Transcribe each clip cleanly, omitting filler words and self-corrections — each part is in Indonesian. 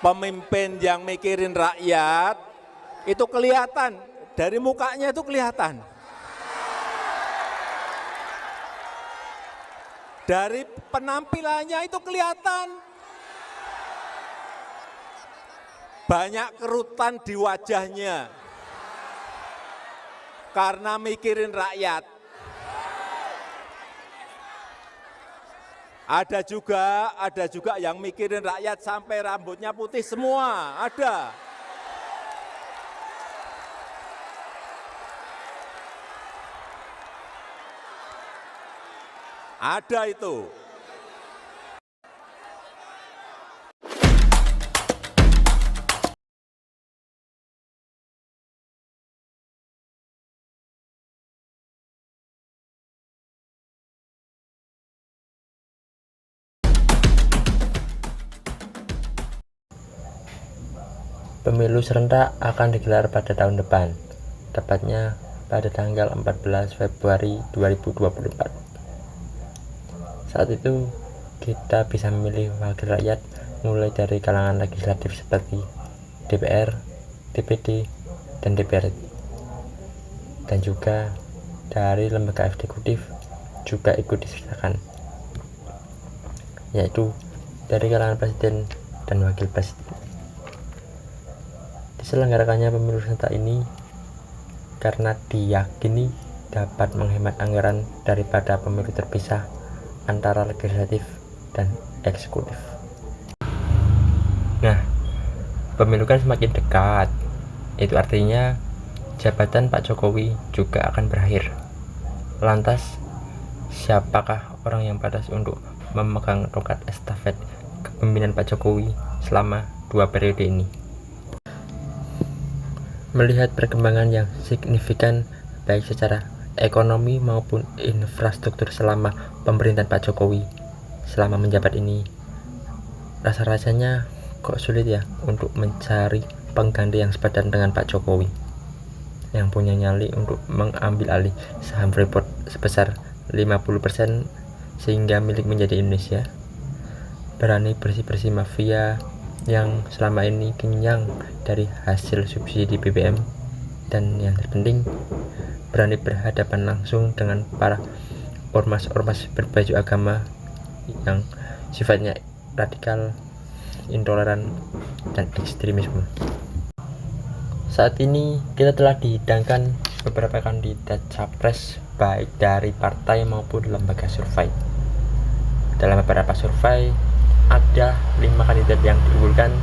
Pemimpin yang mikirin rakyat itu kelihatan, dari mukanya itu kelihatan. Dari penampilannya itu kelihatan. Banyak kerutan di wajahnya karena mikirin rakyat. Ada juga yang mikirin rakyat sampai rambutnya putih semua, ada. Ada itu. Pemilu serentak akan digelar pada tahun depan, tepatnya pada tanggal 14 Februari 2024. Saat itu, kita bisa memilih wakil rakyat mulai dari kalangan legislatif seperti DPR, DPD, dan DPR, dan juga dari lembaga eksekutif juga ikut disertakan, yaitu dari kalangan presiden dan wakil presiden. Diselenggarakannya pemilu serentak ini karena diyakini dapat menghemat anggaran daripada pemilu terpisah antara legislatif dan eksekutif. Nah, pemilu kan semakin dekat, itu artinya jabatan Pak Jokowi juga akan berakhir. Lantas, siapakah orang yang pantas untuk memegang tongkat estafet kepemimpinan Pak Jokowi selama 2 periode ini? Melihat perkembangan yang signifikan baik secara ekonomi maupun infrastruktur selama pemerintahan Pak Jokowi selama menjabat ini, rasa-rasanya kok sulit ya untuk mencari pengganti yang sepadan dengan Pak Jokowi yang punya nyali untuk mengambil alih saham Freeport sebesar 50% sehingga milik menjadi Indonesia, berani bersih-bersih mafia yang selama ini kenyang dari hasil subsidi BBM, dan yang terpenting berani berhadapan langsung dengan para ormas-ormas berbaju agama yang sifatnya radikal, intoleran, dan ekstremisme. Saat ini kita telah dihidangkan beberapa kandidat capres baik dari partai maupun lembaga survei. Dalam beberapa survei ada 5 kandidat yang diunggulkan,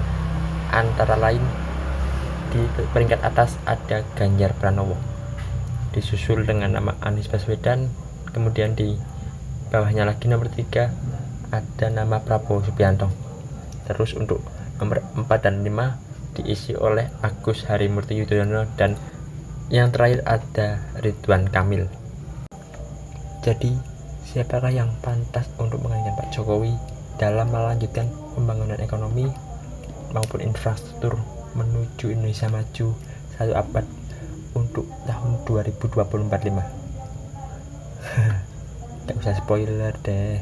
antara lain di peringkat atas ada Ganjar Pranowo, disusul dengan nama Anies Baswedan, kemudian di bawahnya lagi nomor 3 ada nama Prabowo Subianto, terus untuk nomor 4 dan 5 diisi oleh Agus Harimurti Yudhoyono, dan yang terakhir ada Ridwan Kamil. Jadi siapakah yang pantas untuk menggantikan Pak Jokowi dalam melanjutkan pembangunan ekonomi maupun infrastruktur menuju Indonesia maju 1 abad untuk tahun 2024-5? Gak usah spoiler deh,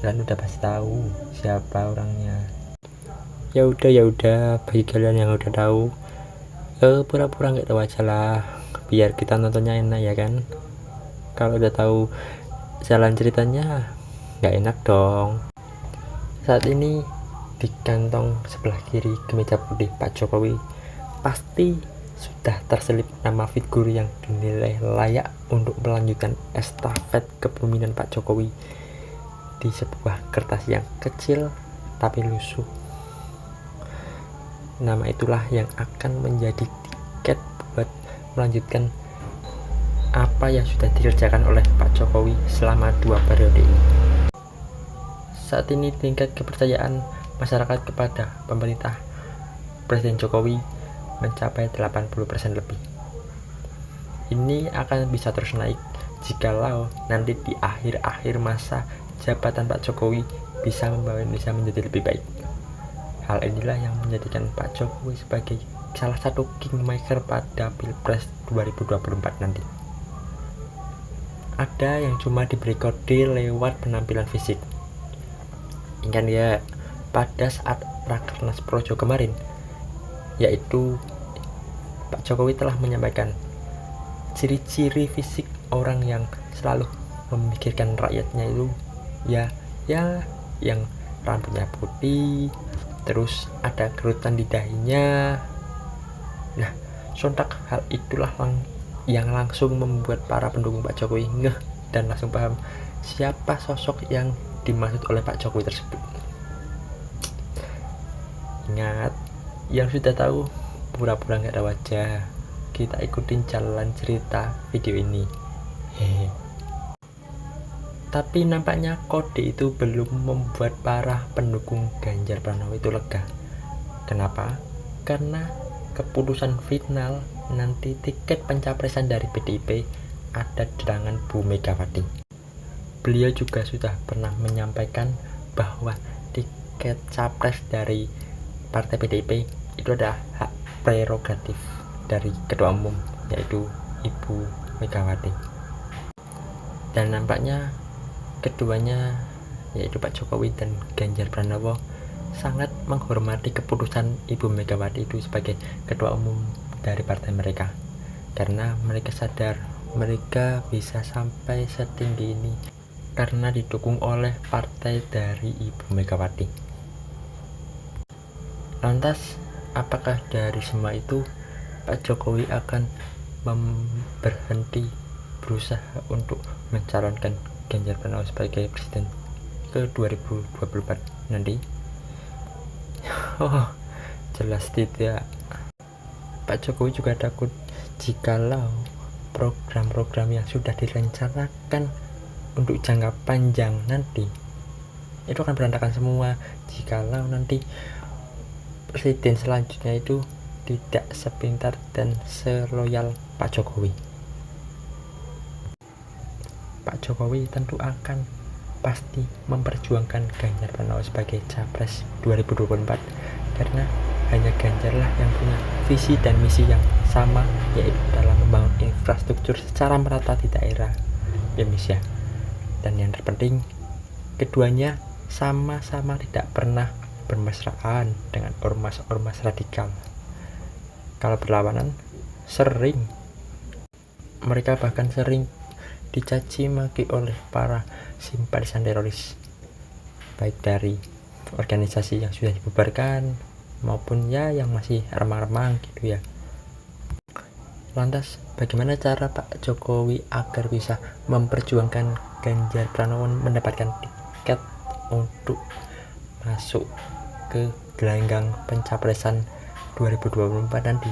kalian udah pasti tahu siapa orangnya. Ya udah, bagi kalian yang udah tahu, pura-pura nggak tahu aja lah, biar kita nontonnya enak ya kan. Kalau udah tahu jalan ceritanya nggak enak dong. Saat ini di kantong sebelah kiri kemeja putih Pak Jokowi pasti sudah terselip nama figur yang dinilai layak untuk melanjutkan estafet kepemimpinan Pak Jokowi di sebuah kertas yang kecil tapi lusuh. Nama itulah yang akan menjadi tiket buat melanjutkan apa yang sudah dikerjakan oleh Pak Jokowi selama 2 periode ini. Saat ini tingkat kepercayaan masyarakat kepada pemerintah Presiden Jokowi mencapai 80% lebih. Ini akan bisa terus naik jikalau nanti di akhir-akhir masa jabatan Pak Jokowi bisa membawa Indonesia menjadi lebih baik. Hal inilah yang menjadikan Pak Jokowi sebagai salah satu kingmaker pada Pilpres 2024 nanti. Ada yang cuma diberi kode lewat penampilan fisik. Ingat ya, pada saat Rakernas Projo kemarin, yaitu Pak Jokowi telah menyampaikan ciri-ciri fisik orang yang selalu memikirkan rakyatnya itu ya yang rambutnya putih, terus ada kerutan di dahinya. Nah, sontak hal itulah yang langsung membuat para pendukung Pak Jokowi ngeh dan langsung paham siapa sosok yang dimaksud oleh Pak Jokowi tersebut. Ingat, yang sudah tahu pura-pura nggak ada wajah. Kita ikutin jalan cerita video ini. Hehe. Tapi nampaknya kode itu belum membuat para pendukung Ganjar Pranowo itu lega. Kenapa? Karena keputusan final nanti tiket pencapresan dari PDIP ada di tangan Bu Megawati. Beliau juga sudah pernah menyampaikan bahwa tiket capres dari Partai PDIP itu adalah hak prerogatif dari Ketua Umum, yaitu Ibu Megawati. Dan nampaknya keduanya, yaitu Pak Jokowi dan Ganjar Pranowo, sangat menghormati keputusan Ibu Megawati itu sebagai Ketua Umum dari partai mereka, karena mereka sadar mereka bisa sampai setinggi ini karena didukung oleh partai dari Ibu Megawati. Lantas, apakah dari semua itu Pak Jokowi akan berhenti berusaha untuk mencalonkan Ganjar Pranowo sebagai presiden ke 2024 nanti? Oh, jelas tidak. Pak Jokowi juga takut jikalau program-program yang sudah direncanakan untuk jangka panjang nanti itu akan berantakan semua jikalau nanti presiden selanjutnya itu tidak sepintar dan seloyal Pak Jokowi. Pak Jokowi tentu akan pasti memperjuangkan Ganjar Pranowo sebagai capres 2024 karena hanya Ganjar lah yang punya visi dan misi yang sama, yaitu dalam membangun infrastruktur secara merata di daerah Indonesia. Dan yang terpenting, keduanya sama-sama tidak pernah bermesraan dengan ormas-ormas radikal. Kalau berlawanan, mereka bahkan sering dicaci maki oleh para simpatisan teroris, baik dari organisasi yang sudah dibubarkan maupun ya yang masih remang-remang gitu ya. Lantas bagaimana cara Pak Jokowi agar bisa memperjuangkan Ganjar Pranowo mendapatkan tiket untuk masuk ke gelanggang pencapresan 2024 nanti?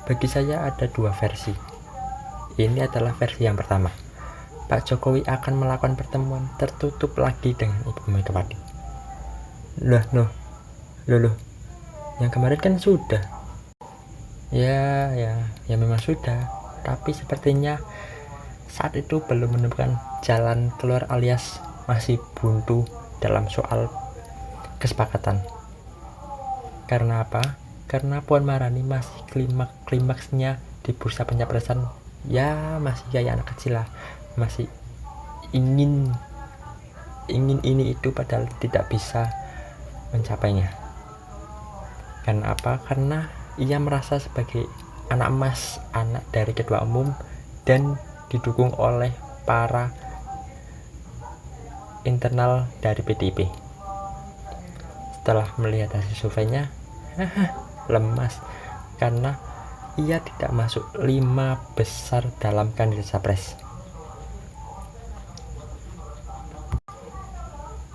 Bagi saya ada dua versi. Ini adalah versi yang pertama. Pak Jokowi akan melakukan pertemuan tertutup lagi dengan Ibu Megawati. Loh. Yang kemarin kan sudah. Ya memang sudah. Tapi sepertinya saat itu belum menemukan jalan keluar alias masih buntu dalam soal kesepakatan. Karena apa? Karena Puan Maharani masih klimaksnya di bursa pencapresan, ya masih kayak anak kecil lah, masih ingin ini itu padahal tidak bisa mencapainya. Karena apa? Karena ia merasa sebagai anak emas, anak dari Ketua Umum dan didukung oleh para internal dari PDIP. Setelah melihat hasil surveinya, lemas karena ia tidak masuk 5 besar dalam kandidat capres.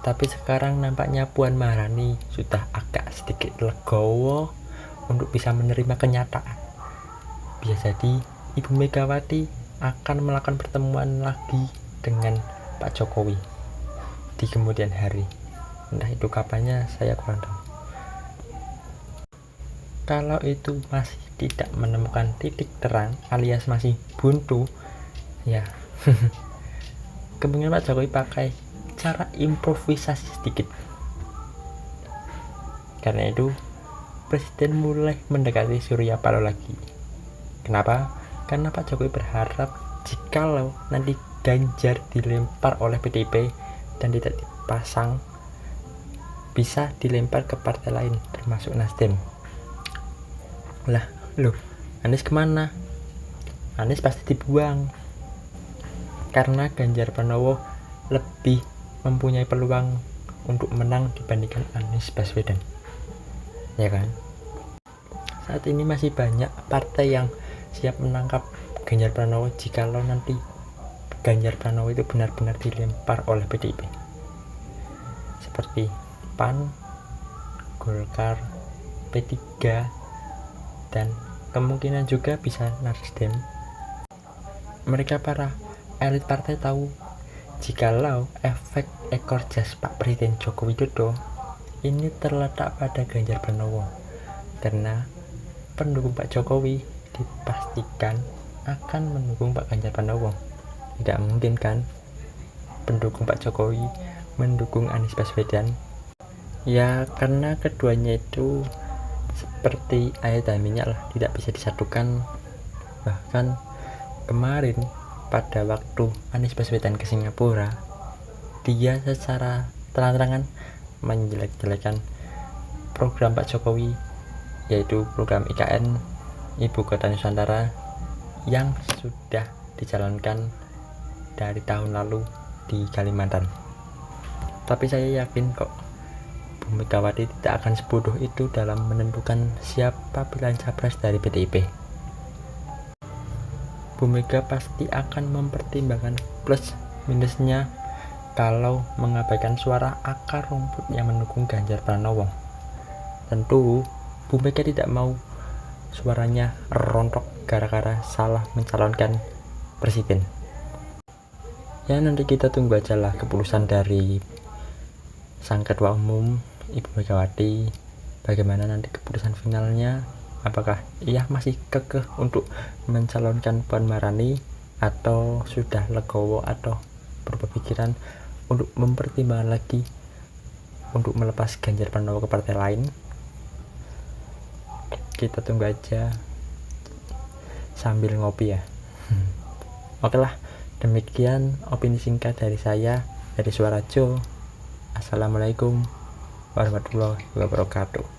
Tapi sekarang nampaknya Puan Maharani sudah agak sedikit legowo untuk bisa menerima kenyataan. Bisa jadi Ibu Megawati akan melakukan pertemuan lagi dengan Pak Jokowi di kemudian hari. Entah itu kapannya, saya kurang tahu. Kalau itu masih tidak menemukan titik terang alias masih buntu, ya kemungkinan Pak Jokowi pakai cara improvisasi sedikit. Karena itu Presiden mulai mendekati Surya Paloh lagi. Kenapa? Karena Pak Jokowi berharap jikalau nanti Ganjar dilempar oleh PDIP dan tidak dipasang, bisa dilempar ke partai lain termasuk Nasdem. Lah, loh, Anies kemana? Anies pasti dibuang karena Ganjar Pranowo lebih mempunyai peluang untuk menang dibandingkan Anies Baswedan, ya kan? Saat ini masih banyak partai yang siap menangkap Ganjar Pranowo jikalau nanti Ganjar Pranowo itu benar-benar dilempar oleh PDIP, seperti PAN, Golkar, P3, dan kemungkinan juga bisa Nasdem. Mereka para elit partai tahu jikalau efek ekor jas Pak Presiden Joko Widodo ini terletak pada Ganjar Pranowo, karena pendukung Pak Jokowi dipastikan akan mendukung Pak Ganjar Pranowo. Tidak mungkin kan pendukung Pak Jokowi mendukung Anies Baswedan? Ya karena keduanya itu seperti air dan minyak lah, tidak bisa disatukan. Bahkan kemarin pada waktu Anies Baswedan ke Singapura, dia secara terang-terangan menjelek-jelekan program Pak Jokowi, yaitu program IKN Ibu Kota Nusantara yang sudah dijalankan dari tahun lalu di Kalimantan. Tapi saya yakin kok Bu Megawati tidak akan sebodoh itu dalam menentukan siapa pilihan capres dari PDIP. Bu Mega pasti akan mempertimbangkan plus minusnya kalau mengabaikan suara akar rumput yang mendukung Ganjar Pranowo. Tentu Bu Mega tidak mau suaranya rontok gara-gara salah mencalonkan presiden. Ya nanti kita tunggu aja lah keputusan dari sang ketua umum Ibu Megawati, bagaimana nanti keputusan finalnya. Apakah ia masih kekeh untuk mencalonkan Puan Maharani atau sudah legowo atau berubah pikiran untuk mempertimbangkan lagi untuk melepas Ganjar Pranowo ke partai lain? Kita tunggu aja sambil ngopi ya. Oke lah, demikian opini singkat dari saya, dari Suara Jo. Assalamualaikum warahmatullahi wabarakatuh.